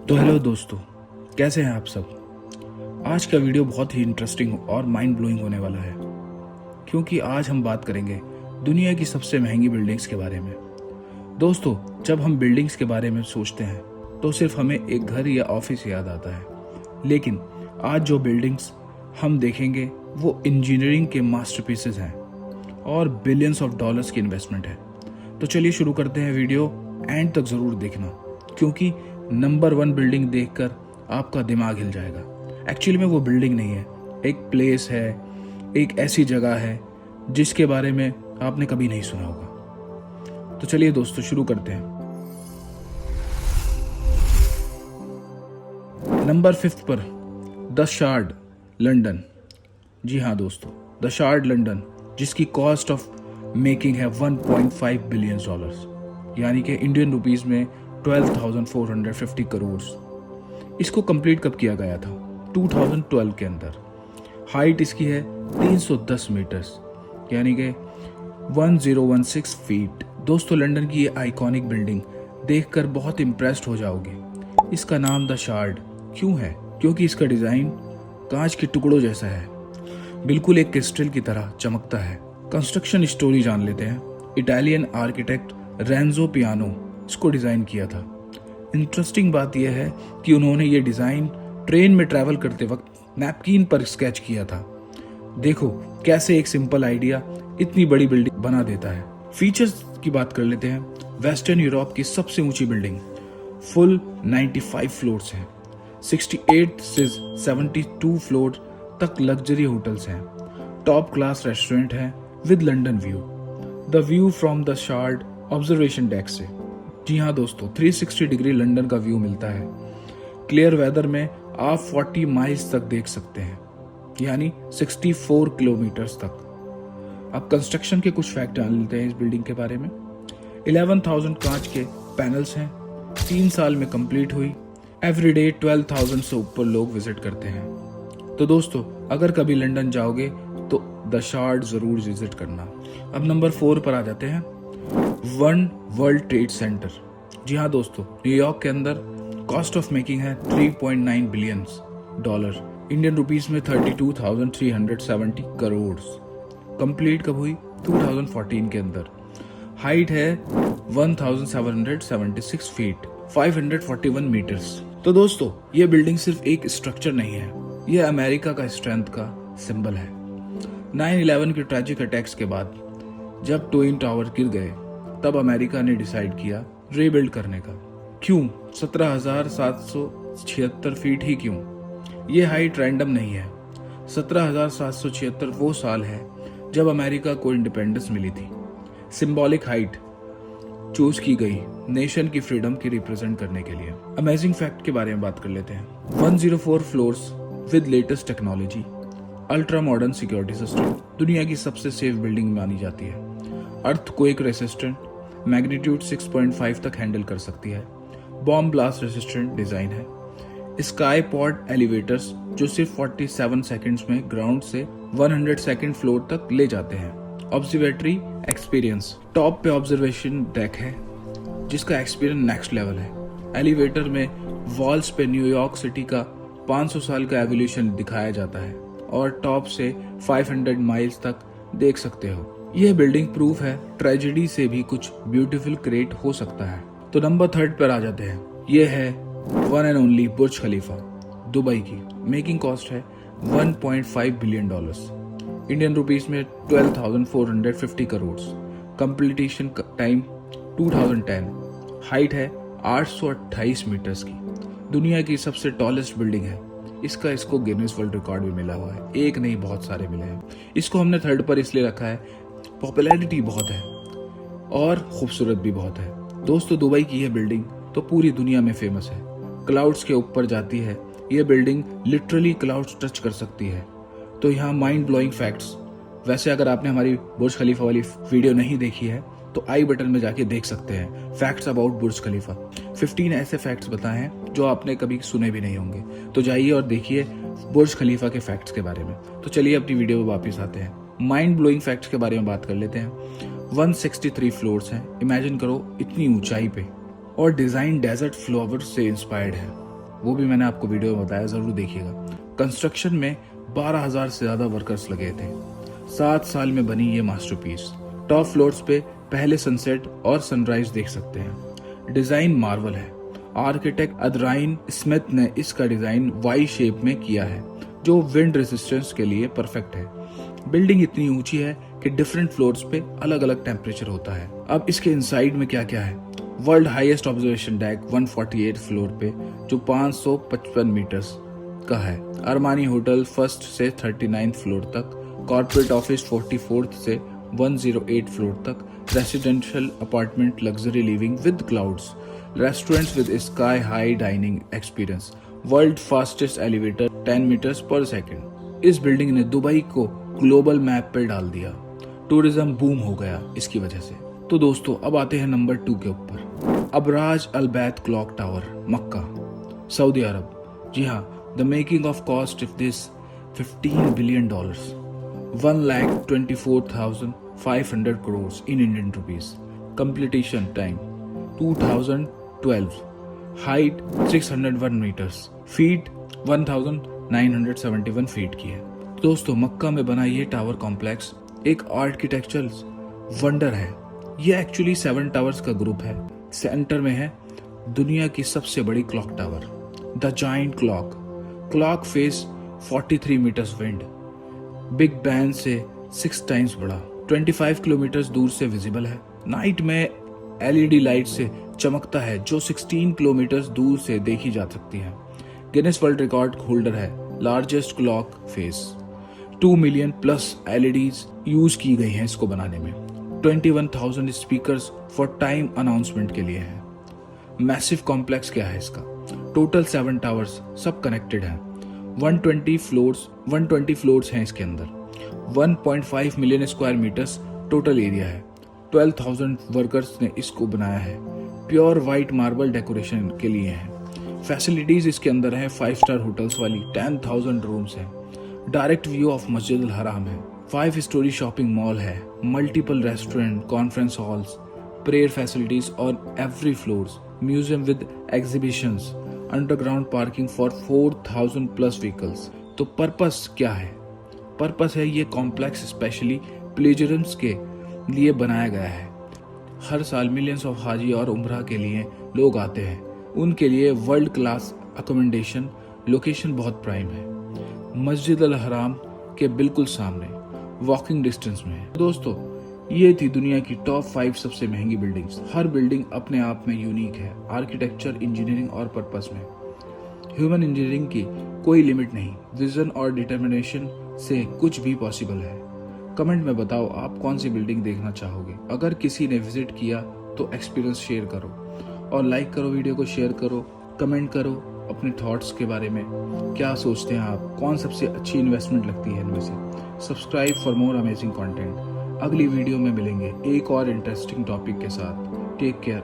तो हेलो दोस्तों, कैसे हैं आप सब। आज का वीडियो बहुत ही इंटरेस्टिंग और माइंड ब्लोइंग होने वाला है, क्योंकि आज हम बात करेंगे दुनिया की सबसे महंगी बिल्डिंग्स के बारे में। दोस्तों, जब हम बिल्डिंग्स के बारे में सोचते हैं तो सिर्फ हमें एक घर या ऑफिस याद आता है, लेकिन आज जो बिल्डिंग्स हम देखेंगे वो इंजीनियरिंग के मास्टरपीसेस हैं और बिलियंस ऑफ डॉलर्स की इन्वेस्टमेंट है। तो चलिए शुरू करते हैं। वीडियो एंड तक ज़रूर देखना, क्योंकि नंबर 1 बिल्डिंग देखकर आपका दिमाग हिल जाएगा। एक्चुअली में वो बिल्डिंग नहीं है, एक प्लेस है, एक ऐसी जगह है जिसके बारे में आपने कभी नहीं सुना होगा। तो चलिए दोस्तों शुरू करते हैं। नंबर 5 पर द शार्ड, लंदन। जी हाँ दोस्तों, द शार्ड लंदन, जिसकी कॉस्ट ऑफ मेकिंग है 1.5 बिलियन डॉलर्स, यानी कि इंडियन रुपीस में 12,450 करोड़। इसको कंप्लीट कब किया गया था? 2012 के अंदर। हाइट इसकी है 310 मीटर्स, यानी कि 1016 फीट। दोस्तों, लंदन की ये आइकॉनिक बिल्डिंग देखकर बहुत इम्प्रेस्ड हो जाओगे। इसका नाम द शार्ड क्यों है? क्योंकि इसका डिज़ाइन कांच के टुकड़ों जैसा है, बिल्कुल एक क्रिस्टल की तरह चमकता है। कंस्ट्रक्शन स्टोरी जान लेते हैं। इटालियन आर्किटेक्ट रेंजो पियानो इसको डिज़ाइन किया था। इंटरेस्टिंग बात यह है कि उन्होंने ये डिज़ाइन ट्रेन में ट्रैवल करते वक्त नैपकिन पर स्केच किया था। देखो कैसे एक सिंपल आइडिया इतनी बड़ी बिल्डिंग बना देता है। फीचर्स की बात कर लेते हैं। वेस्टर्न यूरोप की सबसे ऊंची बिल्डिंग, फुल 95 फ्लोर्स हैं। 68 से 72 फ्लोर तक लग्जरी होटल्स हैं। टॉप क्लास रेस्टोरेंट है with London view. The view from the shard observation deck से। जी हाँ दोस्तों, 360 डिग्री लंदन का व्यू मिलता है। क्लियर वेदर में आप 40 माइल्स तक देख सकते हैं, यानी 64 किलोमीटर्स तक। अब कंस्ट्रक्शन के कुछ फैक्ट जान लेते हैं इस बिल्डिंग के बारे में। 11,000 कांच के पैनल्स हैं, 3 साल में कंप्लीट हुई। एवरीडे 12,000 से ऊपर लोग विजिट करते हैं। तो दोस्तों, अगर कभी लंदन जाओगे तो द शार्ड जरूर विजिट करना। अब नंबर 4 पर आ जाते हैं। One world trade center. जी हाँ दोस्तों, न्यूयॉर्क के अंदर कॉस्ट ऑफ मेकिंग है 3.9 बिलियन डॉलर, इंडियन रुपीस में 32,370 करोड़। कंप्लीट कब हुई? 2014 के अंदर। हाइट है 1776 फीट, 541 मीटर्स। तो दोस्तों, ये बिल्डिंग सिर्फ एक स्ट्रक्चर नहीं है, ये अमेरिका का स्ट्रेंथ का सिंबल है। 9/11 के ट्रैजिक अटैक्स के बाद जब ट्विन टावर गिर गए, तब अमेरिका ने डिसाइड किया रीबिल्ड करने का। क्यों 17,776 फीट ही क्यों? ये हाइट रैंडम नहीं है। 17,776 वो साल है जब अमेरिका को इंडिपेंडेंस मिली थी। सिंबॉलिक हाइट चूज की गई नेशन की फ्रीडम की रिप्रेजेंट करने के लिए। अमेजिंग फैक्ट के बारे में बात कर लेते हैं। 104 floors with latest technology, ultra modern security system, दुनिया की सबसे सेफ बिल्डिंग मानी जाती है। अर्थक्वेक रेसिस्टेंट, मैग्नीट्यूड 6.5 तक हैंडल कर सकती है। बॉम्ब ब्लास्ट रेसिस्टेंट डिजाइन है। स्काई पॉड एलिवेटर्स जो सिर्फ 47 सेकंड्स में ग्राउंड से 102nd फ्लोर तक ले जाते हैं। ऑब्जर्वेटरी एक्सपीरियंस, टॉप पे ऑब्जर्वेशन डेक है जिसका एक्सपीरियंस नेक्स्ट लेवल है। एलिवेटर में वॉल्स पे न्यूयॉर्क सिटी का 500 साल का एवोल्यूशन दिखाया जाता है और टॉप से 500 माइल्स तक देख सकते हो। यह बिल्डिंग प्रूफ है ट्रेजेडी से भी कुछ ब्यूटीफुल क्रिएट हो सकता है। तो नंबर 3 पर आ जाते हैं। यह है one and only Burj Khalifa, Dubai की। मेकिंग कॉस्ट है 1.5 बिलियन डॉलर्स, इंडियन रुपीस में 12,450 करोड़। Completion time 2010। हाइट है 828 मीटर्स की। दुनिया की सबसे टॉलेस्ट बिल्डिंग है। इसको गिनीज वर्ल्ड रिकॉर्ड भी मिला हुआ है, एक नहीं बहुत सारे मिले हैं। इसको हमने 3rd पर इसलिए रखा है, पॉपुलैरिटी बहुत है और खूबसूरत भी बहुत है। दोस्तों, दुबई की यह बिल्डिंग तो पूरी दुनिया में फेमस है। क्लाउड्स के ऊपर जाती है यह बिल्डिंग, लिटरली क्लाउड्स टच कर सकती है। तो यहाँ माइंड ब्लोइंग फैक्ट्स। वैसे अगर आपने हमारी बुर्ज खलीफा वाली वीडियो नहीं देखी है तो आई बटन में जाके देख सकते हैं, फैक्ट्स अबाउट बुर्ज खलीफा। 15 ऐसे फैक्ट्स बताए हैं जो आपने कभी सुने भी नहीं होंगे। तो जाइए और देखिए बुर्ज खलीफा के फैक्ट्स के बारे में। तो चलिए अपनी वीडियो में वापस आते हैं। माइंड ब्लोइंग फैक्ट्स के बारे में बात कर लेते हैं। 163 फ्लोर्स हैं, इमेजिन करो इतनी ऊंचाई पे, और डिजाइन डेजर्ट फ्लावर से इंस्पायर्ड है। वो भी मैंने आपको वीडियो में बताया, ज़रूर देखिएगा। कंस्ट्रक्शन में 12,000 से ज़्यादा वर्कर्स लगे थे। 7 साल में बनी ये मास्टरपीस। टॉप फ्लोर्स पे पहले सनसेट और सनराइज देख सकते हैं। डिज़ाइन मार्वल है। आर्किटेक्ट अदराइन स्मिथ ने इसका डिज़ाइन वाई शेप में किया है, जो विंड रेजिस्टेंस के लिए परफेक्ट है। बिल्डिंग इतनी ऊंची है कि डिफरेंट फ्लोर्स पे अलग अलग टेम्परेचर होता है। अब इसके इनसाइड में क्या क्या है। World highest observation deck 148 floor पे, जो 555 मीटर्स का है। अरमानी होटल 1st से 39 फ्लोर तक। कॉर्पोरेट ऑफिस 44th से 108 फ्लोर तक। Residential apartment luxury living with clouds. Restaurants with sky high dining experience. World fastest elevator 10 metres per second. इस building ने दुबई को ग्लोबल मैप पर डाल दिया। टूरिज्म बूम हो गया इसकी वजह से। तो दोस्तों अब आते हैं नंबर 2 के ऊपर। अबराज अल बैत क्लॉक टावर, मक्का, सऊदी अरब। जी हाँ, the making of cost of this $15 billion, 1,24,500 crores in Indian rupees. Completion time 2012. Height 601 meters. Feet 1,971 feet की है। दोस्तों मक्का में बना ये टावर कॉम्प्लेक्स एक आर्किटेक्चरल वंडर है। ये एक्चुअली 7 टावर्स का ग्रुप है। सेंटर में है दुनिया की सबसे बड़ी clock tower, the giant clock. Clock face 43 metres wide, big Ben से 6 टाइम्स बड़ा, 25 किलोमीटर दूर से विजिबल है। नाइट में LED लाइट से चमकता है, जो 16 किलोमीटर दूर से देखी जा सकती है। गिनेस वर्ल्ड रिकॉर्ड होल्डर है largest clock face. 2 million plus LEDs use की गई हैं इसको बनाने में। 21,000 स्पीकर्स फॉर टाइम अनाउंसमेंट के लिए है। मैसिव कॉम्प्लेक्स क्या है इसका। टोटल 7 टावर्स सब कनेक्टेड हैं। 120 फ्लोर्स हैं इसके अंदर। 1.5 million square metres total area है। 12,000 वर्कर्स ने इसको बनाया है। प्योर वाइट मार्बल डेकोरेशन के लिए है। फैसिलिटीज इसके अंदर है 5 स्टार होटल्स वाली। 10,000 रूम्स हैं। डायरेक्ट व्यू ऑफ मस्जिद अल हराम है। 5 स्टोरी शॉपिंग मॉल है। Multiple restaurant, conference halls, prayer facilities और every floors. Museum with exhibitions. Underground parking for 4,000 plus vehicles. तो पर्पस क्या है। पर्पस है ये कॉम्प्लेक्स स्पेशली प्लेजरिज्म के लिए बनाया गया है। हर साल मिलियंस ऑफ हाजी और उम्रा के लिए लोग आते हैं। उनके लिए वर्ल्ड क्लास अकोमोडेशन, लोकेशन बहुत प्राइम है। मस्जिद अल हराम के बिल्कुल सामने, वॉकिंग डिस्टेंस में है। दोस्तों ये थी दुनिया की टॉप 5 सबसे महंगी बिल्डिंग्स। हर बिल्डिंग अपने आप में यूनिक है, आर्किटेक्चर, इंजीनियरिंग और पर्पस में। ह्यूमन इंजीनियरिंग की कोई लिमिट नहीं। विजन और डिटर्मिनेशन से कुछ भी पॉसिबल है। कमेंट में बताओ आप कौन सी बिल्डिंग देखना चाहोगे। अगर किसी ने विजिट किया तो एक्सपीरियंस शेयर करो और लाइक करो, वीडियो को शेयर करो, कमेंट करो अपने थॉट्स के बारे में। क्या सोचते हैं आप, कौन सबसे अच्छी इन्वेस्टमेंट लगती है इनमें से। Subscribe for more amazing content. अगली वीडियो में मिलेंगे एक और इंटरेस्टिंग टॉपिक के साथ। Take care.